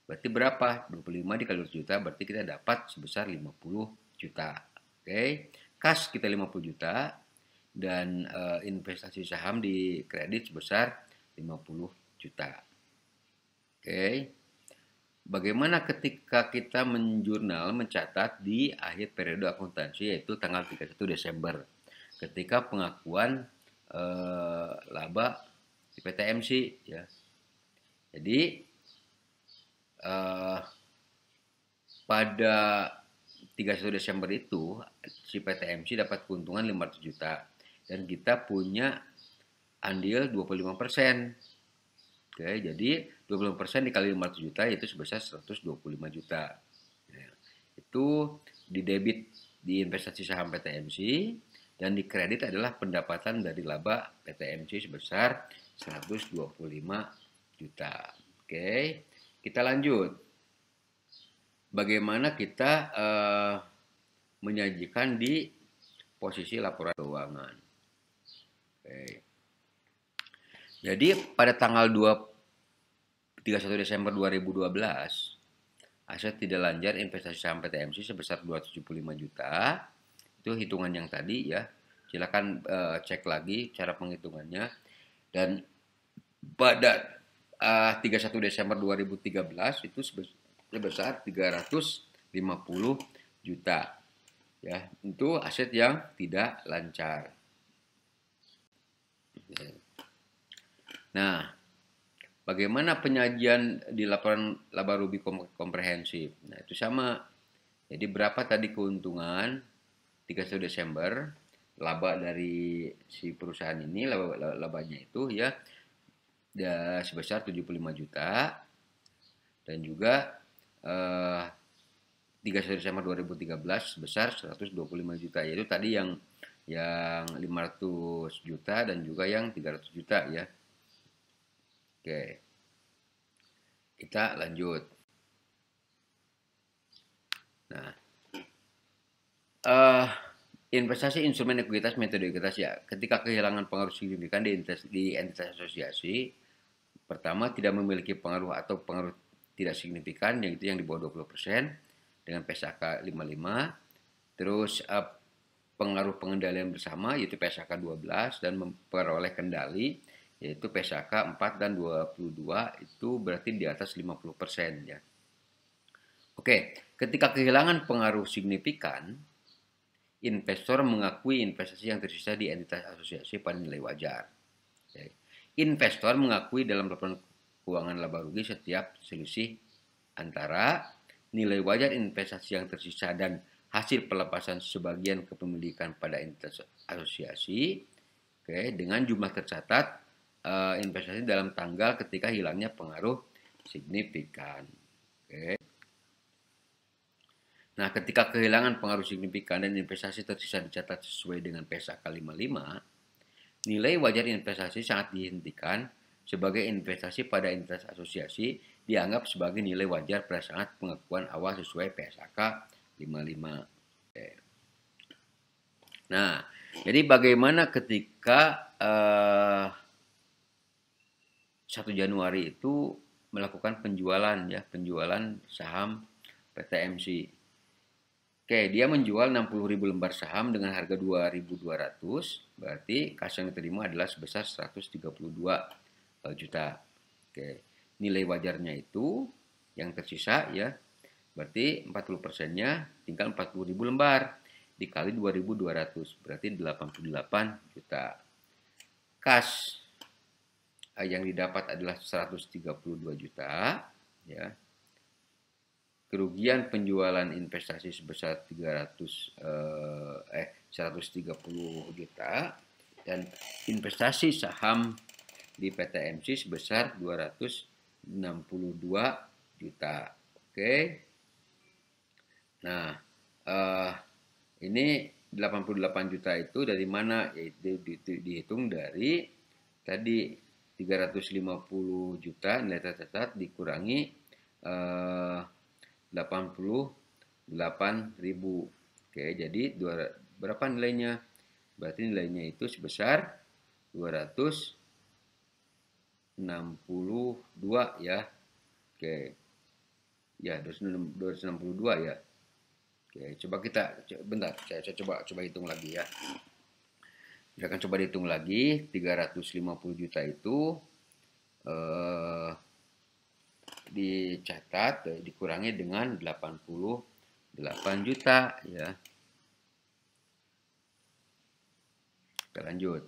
Berarti berapa? 25 dikali 200 juta berarti kita dapat sebesar 50 juta. Oke. Kas kita 50 juta dan investasi saham di kredit sebesar 50 juta. Oke. Bagaimana ketika kita mencatat di akhir periode akuntansi yaitu tanggal 31 Desember ketika pengakuan laba di PTMC ya. Jadi pada 31 Desember itu si PTMC dapat keuntungan 500 juta dan kita punya andil 25%. Oke, jadi 20% dikali 500 juta yaitu sebesar 125 juta. Ya, itu didebit di investasi saham PTMC dan dikredit adalah pendapatan dari laba PTMC sebesar 125 juta. Oke, kita lanjut. Bagaimana kita menyajikan di posisi laporan keuangan. Oke. Jadi pada tanggal 31 Desember 2012, aset tidak lancar investasi saham PTMC sebesar 275 juta. Itu hitungan yang tadi ya. Silakan cek lagi cara penghitungannya. Dan pada 31 Desember 2013 itu sebesar 350 juta. Ya, itu aset yang tidak lancar. Nah, bagaimana penyajian di laporan laba rugi komprehensif? Nah, itu sama. Jadi berapa tadi keuntungan 31 Desember laba dari si perusahaan ini, labanya itu ya sebesar 75 juta dan juga 31 Desember 2013 sebesar 125 juta, yaitu tadi yang 500 juta dan juga yang 300 juta ya. Oke, kita lanjut. Nah, investasi instrumen ekuitas metode ekuitas ya. Ketika kehilangan pengaruh signifikan di entitas asosiasi, pertama tidak memiliki pengaruh atau pengaruh tidak signifikan, yang itu yang di bawah 20% dengan PSAK 55. Terus pengaruh pengendalian bersama yaitu PSAK 12 dan memperoleh kendali yaitu PSAK 4 dan 22 itu berarti di atas 50% ya. Oke, ketika kehilangan pengaruh signifikan, investor mengakui investasi yang tersisa di entitas asosiasi pada nilai wajar. Oke. Investor mengakui dalam laporan keuangan laba rugi setiap selisih antara nilai wajar investasi yang tersisa dan hasil pelepasan sebagian kepemilikan pada entitas asosiasi, oke, dengan jumlah tercatat investasi dalam tanggal ketika hilangnya pengaruh signifikan. Oke. Nah, ketika kehilangan pengaruh signifikan dan investasi tersisa dicatat sesuai dengan PSAK 55, nilai wajar investasi sangat dihentikan sebagai investasi pada entitas asosiasi dianggap sebagai nilai wajar pada saat pengakuan awal sesuai PSAK 55. Oke. Nah, jadi bagaimana ketika 1 Januari itu melakukan penjualan saham PTMC. Oke, dia menjual 60.000 lembar saham dengan harga 2.200, berarti kas yang diterima adalah sebesar 132 juta. Oke, nilai wajarnya itu yang tersisa ya, berarti 40%-nya tinggal 40.000 lembar dikali 2.200, berarti 88 juta. Kas yang didapat adalah 132 juta ya. Kerugian penjualan investasi sebesar 130 juta dan investasi saham di PTMC sebesar 262 juta. Oke. Nah, ini 88 juta itu dari mana? Yaitu dihitung dari tadi 350 juta nilai tercatat dikurangi 88.000. Oke, jadi berapa nilainya? Berarti nilainya itu sebesar 262 ya. Oke. Ya, 262 ya. Oke, coba bentar, saya coba hitung lagi ya. Kita akan coba dihitung lagi, 350 juta itu dicatat, dikurangi dengan 88 juta ya. Kita lanjut.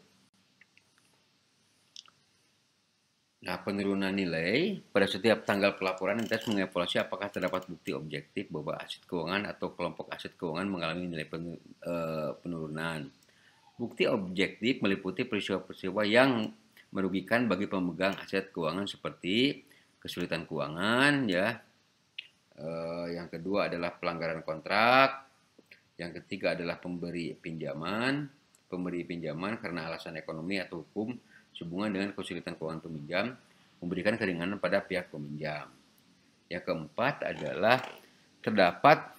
Nah, penurunan nilai pada setiap tanggal pelaporan entes mengevaluasi apakah terdapat bukti objektif bahwa aset keuangan atau kelompok aset keuangan mengalami nilai penurunan. Bukti objektif meliputi peristiwa-peristiwa yang merugikan bagi pemegang aset keuangan seperti kesulitan keuangan ya. Yang kedua adalah pelanggaran kontrak. Yang ketiga adalah pemberi pinjaman karena alasan ekonomi atau hukum sehubungan dengan kesulitan keuangan peminjam, memberikan keringanan pada pihak peminjam. Yang keempat adalah terdapat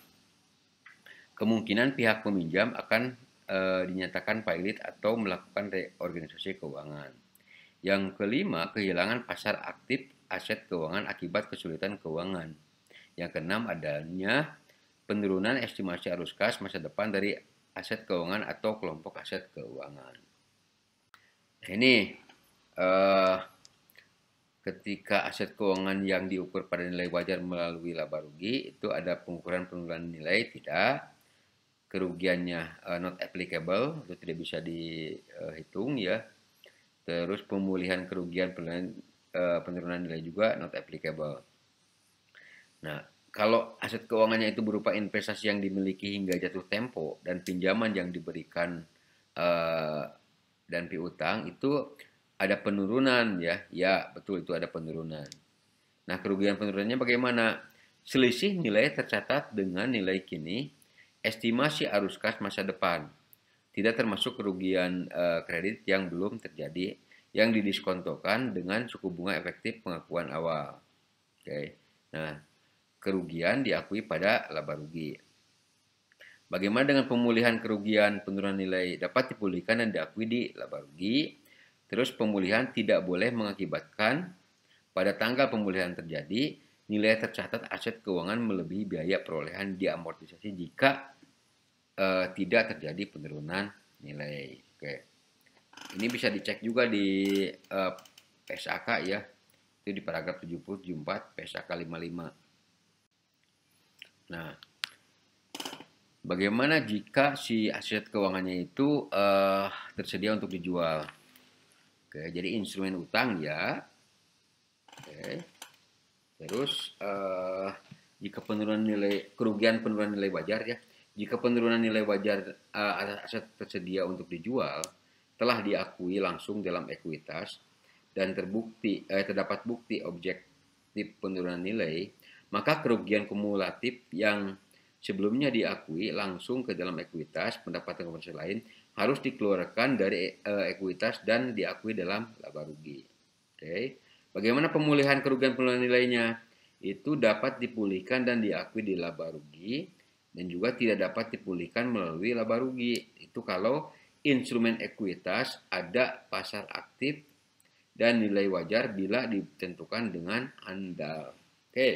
kemungkinan pihak peminjam akan dinyatakan pailit atau melakukan reorganisasi keuangan. Yang kelima, kehilangan pasar aktif aset keuangan akibat kesulitan keuangan. Yang keenam, adanya penurunan estimasi arus kas masa depan dari aset keuangan atau kelompok aset keuangan. Ini ketika aset keuangan yang diukur pada nilai wajar melalui laba rugi itu ada pengukuran penurunan nilai tidak, kerugiannya not applicable, itu tidak bisa dihitung ya. Terus pemulihan kerugian penurunan nilai juga not applicable. Nah, kalau aset keuangannya itu berupa investasi yang dimiliki hingga jatuh tempo dan pinjaman yang diberikan dan piutang itu ada penurunan ya. Ya, betul itu ada penurunan. Nah, kerugian penurunannya bagaimana? Selisih nilai tercatat dengan nilai kini, estimasi arus kas masa depan. Tidak termasuk kerugian kredit yang belum terjadi yang didiskontokan dengan suku bunga efektif pengakuan awal. Oke. Nah, kerugian diakui pada laba rugi. Bagaimana dengan pemulihan kerugian penurunan nilai dapat dipulihkan dan diakui di laba rugi? Terus pemulihan tidak boleh mengakibatkan pada tanggal pemulihan terjadi nilai tercatat aset keuangan melebihi biaya perolehan diamortisasi jika tidak terjadi penurunan nilai. Oke. Ini bisa dicek juga di PSAK ya. Itu di paragraf 70, 74, PSAK 55. Nah, bagaimana jika si aset keuangannya itu tersedia untuk dijual? Oke, jadi instrumen utang ya. Oke. Terus jika kerugian penurunan nilai wajar ya. Jika penurunan nilai wajar aset tersedia untuk dijual telah diakui langsung dalam ekuitas dan terdapat bukti objektif penurunan nilai, maka kerugian kumulatif yang sebelumnya diakui langsung ke dalam ekuitas pendapatan komersial lain harus dikeluarkan dari ekuitas dan diakui dalam laba rugi. Oke. Bagaimana pemulihan kerugian penurunan nilainya? Itu dapat dipulihkan dan diakui di laba rugi dan juga tidak dapat dipulihkan melalui laba rugi. Itu kalau instrumen ekuitas ada pasar aktif dan nilai wajar bila ditentukan dengan andal. Oke.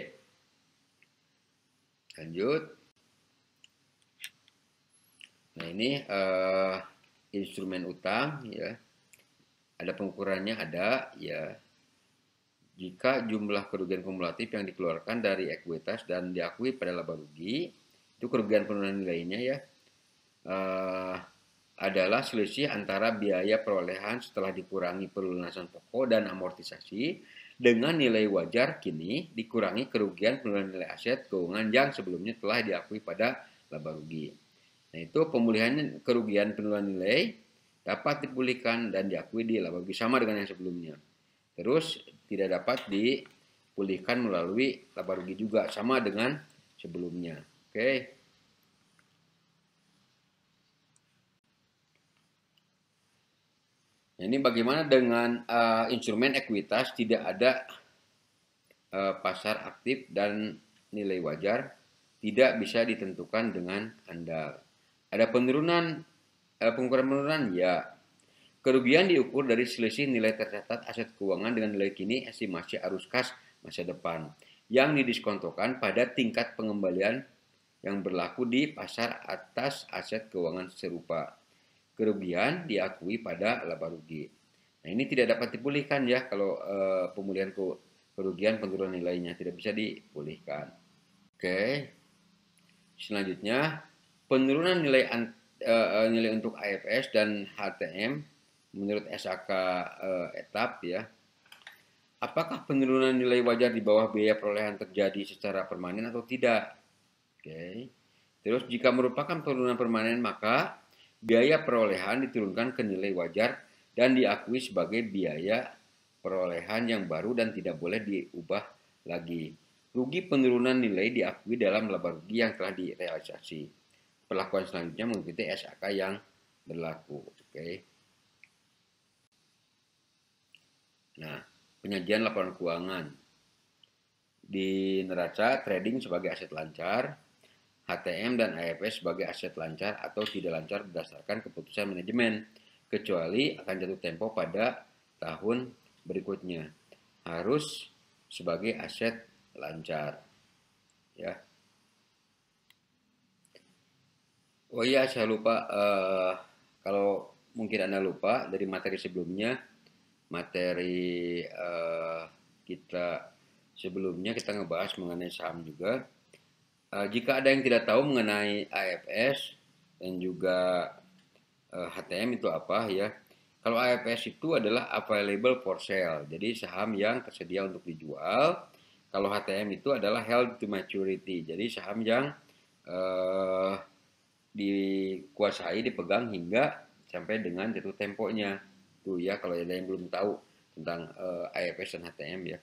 Lanjut. Nah, ini instrumen utang ya. Ada pengukurannya ada ya. Jika jumlah kerugian kumulatif yang dikeluarkan dari ekuitas dan diakui pada laba rugi, itu kerugian penurunan nilainya ya, adalah selisih antara biaya perolehan setelah dikurangi pelunasan pokok dan amortisasi dengan nilai wajar kini dikurangi kerugian penurunan nilai aset keuangan yang sebelumnya telah diakui pada laba rugi. Nah, itu pemulihan kerugian penurunan nilai dapat dipulihkan dan diakui di laba rugi sama dengan yang sebelumnya. Terus tidak dapat dipulihkan melalui laba rugi juga sama dengan sebelumnya. Oke. Ini bagaimana dengan instrumen ekuitas tidak ada pasar aktif dan nilai wajar tidak bisa ditentukan dengan andal. Ada pengukuran penurunan? Ya. Kerugian diukur dari selisih nilai tercatat aset keuangan dengan nilai kini estimasi arus kas masa depan yang didiskontokan pada tingkat pengembalian yang berlaku di pasar atas aset keuangan serupa. Kerugian diakui pada laba rugi. Nah, ini tidak dapat dipulihkan ya kalau pemulihan kerugian penurunan nilainya tidak bisa dipulihkan. Oke. Selanjutnya, penurunan nilai untuk AFS dan HTM menurut SAK etap ya. Apakah penurunan nilai wajar di bawah biaya perolehan terjadi secara permanen atau tidak? Oke. Terus jika merupakan penurunan permanen maka biaya perolehan diturunkan ke nilai wajar dan diakui sebagai biaya perolehan yang baru dan tidak boleh diubah lagi. Rugi penurunan nilai diakui dalam laba rugi yang telah direalisasi. Perlakuan selanjutnya mengikuti SAK yang berlaku. Oke. Nah, penyajian laporan keuangan. Di neraca, trading sebagai aset lancar, HTM dan AFS sebagai aset lancar atau tidak lancar berdasarkan keputusan manajemen, kecuali akan jatuh tempo pada tahun berikutnya. Harus sebagai aset lancar. Ya. Oh iya, saya lupa. Kalau mungkin Anda lupa dari materi sebelumnya, materi kita sebelumnya kita ngebahas mengenai saham juga. Jika ada yang tidak tahu mengenai AFS dan juga HTM itu apa ya? Kalau AFS itu adalah available for sale, jadi saham yang tersedia untuk dijual. Kalau HTM itu adalah held to maturity, jadi saham yang dikuasai, dipegang hingga sampai dengan jatuh temponya. Tuh ya, kalau ada yang belum tahu tentang AFS dan HTM ya.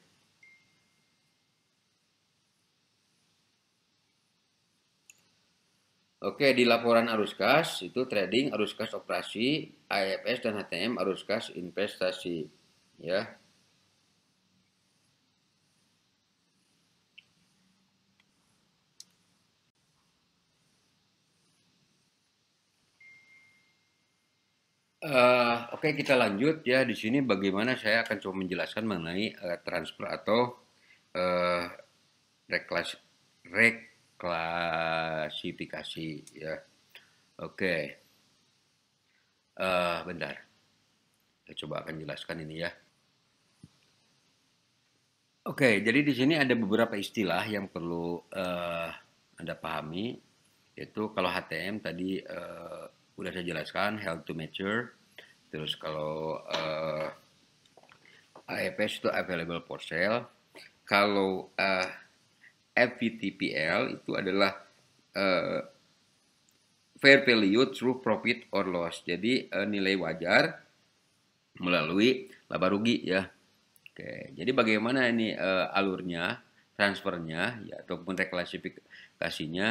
Oke, di laporan arus kas itu trading, arus kas operasi, AFS dan HTM arus kas investasi, ya. Oke, kita lanjut ya. Di sini bagaimana saya akan coba menjelaskan mengenai transfer atau uh, reklasifikasi ya. Oke, bentar. Saya coba akan jelaskan ini ya. Oke, jadi di sini ada beberapa istilah yang perlu Anda pahami. Yaitu kalau HTM tadi udah saya jelaskan, held to mature. Terus kalau AFS itu available for sale. Kalau FVTPL itu adalah fair value through profit or loss. Jadi nilai wajar melalui laba rugi ya. Oke, jadi bagaimana ini alurnya, transfernya, ya, ataupun reklasifikasinya?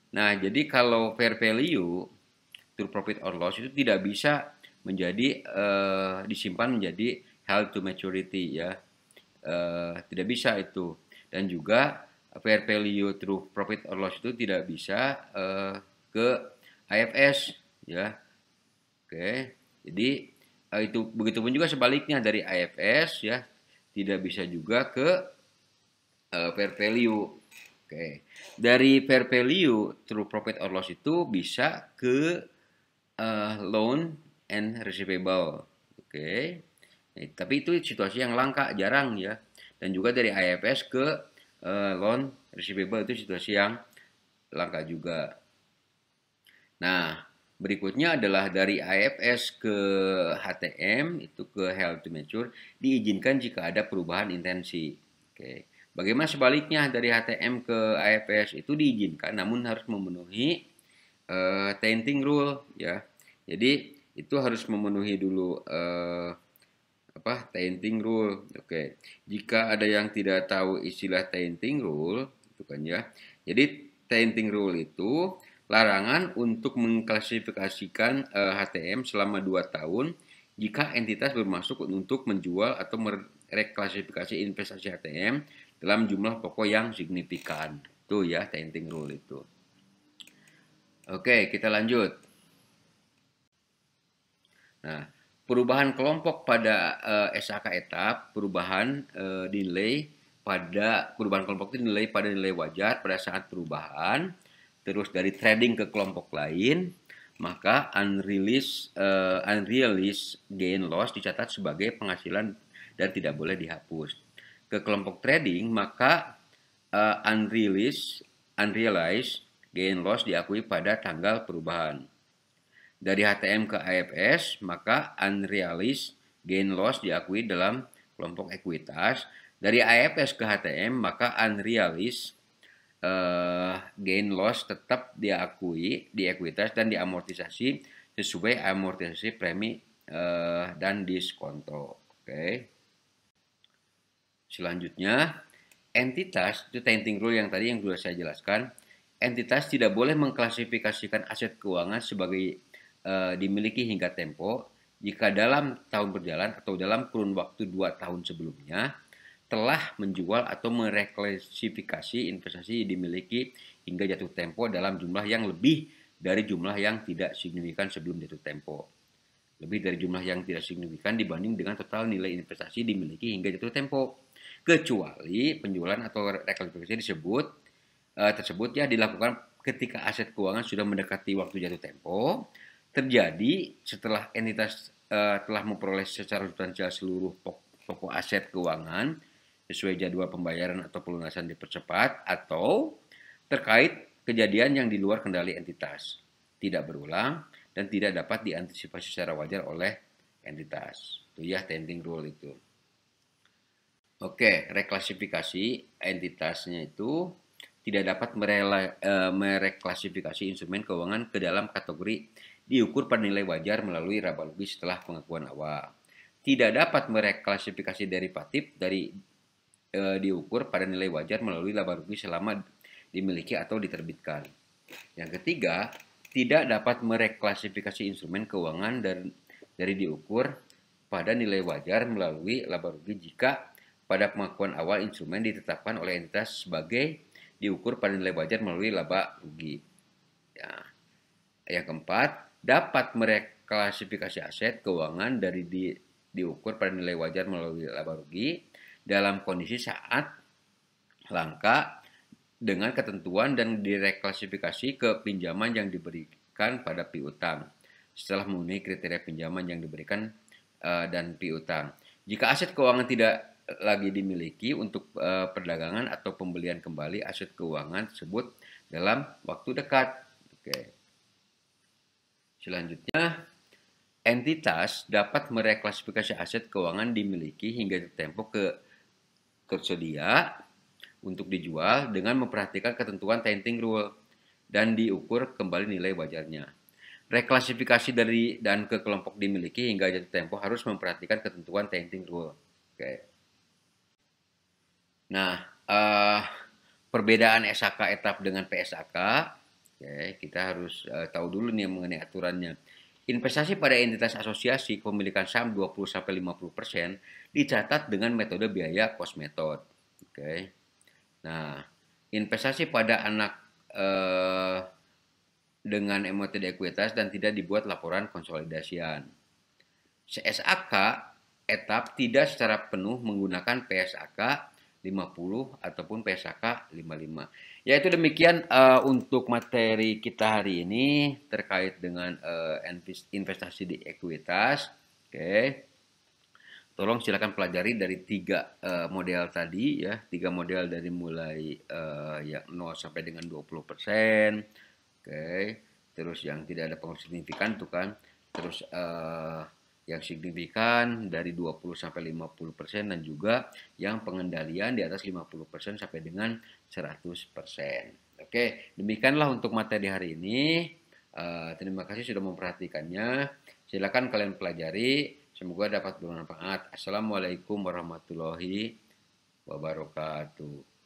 Nah, jadi kalau fair value through profit or loss itu tidak bisa menjadi disimpan menjadi held to maturity ya, tidak bisa itu. Dan juga fair value through profit or loss itu tidak bisa ke AFS ya. Oke, jadi itu begitupun juga sebaliknya dari AFS ya tidak bisa juga ke fair value. Oke, dari fair value through profit or loss itu bisa ke loan and receivable. Oke, tapi itu situasi yang langka, jarang ya. Dan juga dari AFS ke loan receivable itu situasi yang langka juga. Nah, berikutnya adalah dari AFS ke HTM, itu ke held to mature, diizinkan jika ada perubahan intensi. Oke. Bagaimana sebaliknya dari HTM ke AFS itu diizinkan, namun harus memenuhi tainting rule ya. Jadi itu harus memenuhi dulu tainting rule. Oke. Jika ada yang tidak tahu istilah tainting rule, itu kan ya. Jadi tainting rule itu larangan untuk mengklasifikasikan HTM selama 2 tahun jika entitas bermaksud untuk menjual atau mereklasifikasi investasi HTM dalam jumlah pokok yang signifikan. Itu ya, Tenting Rule itu. Oke, kita lanjut. Nah, perubahan kelompok pada SAK etap, perubahan kelompok itu dinilai pada nilai wajar pada saat perubahan, terus dari trading ke kelompok lain, maka unrealized gain loss dicatat sebagai penghasilan dan tidak boleh dihapus. Ke kelompok trading, maka unrealized gain loss diakui pada tanggal perubahan. Dari HTM ke AFS, maka unrealized gain loss diakui dalam kelompok ekuitas. Dari AFS ke HTM, maka unrealized gain loss tetap diakui di ekuitas dan diamortisasi sesuai amortisasi premi dan diskonto. Oke. Selanjutnya, entitas, itu Tenting Rule yang tadi yang sudah saya jelaskan. Entitas tidak boleh mengklasifikasikan aset keuangan sebagai dimiliki hingga tempo jika dalam tahun berjalan atau dalam kurun waktu 2 tahun sebelumnya telah menjual atau mereklasifikasi investasi dimiliki hingga jatuh tempo dalam jumlah yang lebih dari jumlah yang tidak signifikan sebelum jatuh tempo. Lebih dari jumlah yang tidak signifikan dibanding dengan total nilai investasi dimiliki hingga jatuh tempo. Kecuali penjualan atau reklasifikasi tersebut ya dilakukan ketika aset keuangan sudah mendekati waktu jatuh tempo, terjadi setelah entitas telah memperoleh secara substansial seluruh pokok aset keuangan sesuai jadwal pembayaran atau pelunasan dipercepat, atau terkait kejadian yang di luar kendali entitas, tidak berulang dan tidak dapat diantisipasi secara wajar oleh entitas. Itu ya Tenting Rule itu. Oke, reklasifikasi entitasnya itu tidak dapat mereklasifikasi instrumen keuangan ke dalam kategori diukur pada nilai wajar melalui laba rugi setelah pengakuan awal. Tidak dapat mereklasifikasi derivatif dari diukur pada nilai wajar melalui laba rugi selama dimiliki atau diterbitkan. Yang ketiga, tidak dapat mereklasifikasi instrumen keuangan dari diukur pada nilai wajar melalui laba rugi jika pada pengakuan awal instrumen ditetapkan oleh entitas sebagai diukur pada nilai wajar melalui laba rugi. Ya. Yang keempat, dapat mereklasifikasi aset keuangan dari diukur pada nilai wajar melalui laba rugi dalam kondisi saat langka dengan ketentuan dan direklasifikasi ke pinjaman yang diberikan pada piutang setelah memenuhi kriteria pinjaman yang diberikan dan piutang. Jika aset keuangan tidak lagi dimiliki untuk perdagangan atau pembelian kembali aset keuangan tersebut dalam waktu dekat. Oke. Selanjutnya, entitas dapat mereklasifikasi aset keuangan dimiliki hingga tempo tersedia untuk dijual dengan memperhatikan ketentuan Tenting Rule dan diukur kembali nilai wajarnya. Reklasifikasi dari dan ke kelompok dimiliki hingga jatuh tempo harus memperhatikan ketentuan Tenting Rule. Oke. Nah, perbedaan SAK etap dengan PSAK, oke, kita harus tahu dulu nih mengenai aturannya. Investasi pada entitas asosiasi kepemilikan saham 20-50% dicatat dengan metode biaya cost method. Oke. Nah, investasi pada anak dengan metode ekuitas dan tidak dibuat laporan konsolidasian. CSAK etap tidak secara penuh menggunakan PSAK 50 ataupun PSAK 55. Ya, itu demikian untuk materi kita hari ini terkait dengan investasi di ekuitas. Oke. Tolong silakan pelajari dari 3 model tadi ya, 3 model dari mulai yang 0 sampai dengan 20%. Oke. Terus yang tidak ada pengaruh signifikan tuh kan. Terus yang signifikan dari 20 sampai 50% dan juga yang pengendalian di atas 50% sampai dengan 100%. Oke, demikianlah untuk materi hari ini. Terima kasih sudah memperhatikannya. Silakan kalian pelajari. Semoga dapat bermanfaat. Assalamualaikum warahmatullahi wabarakatuh.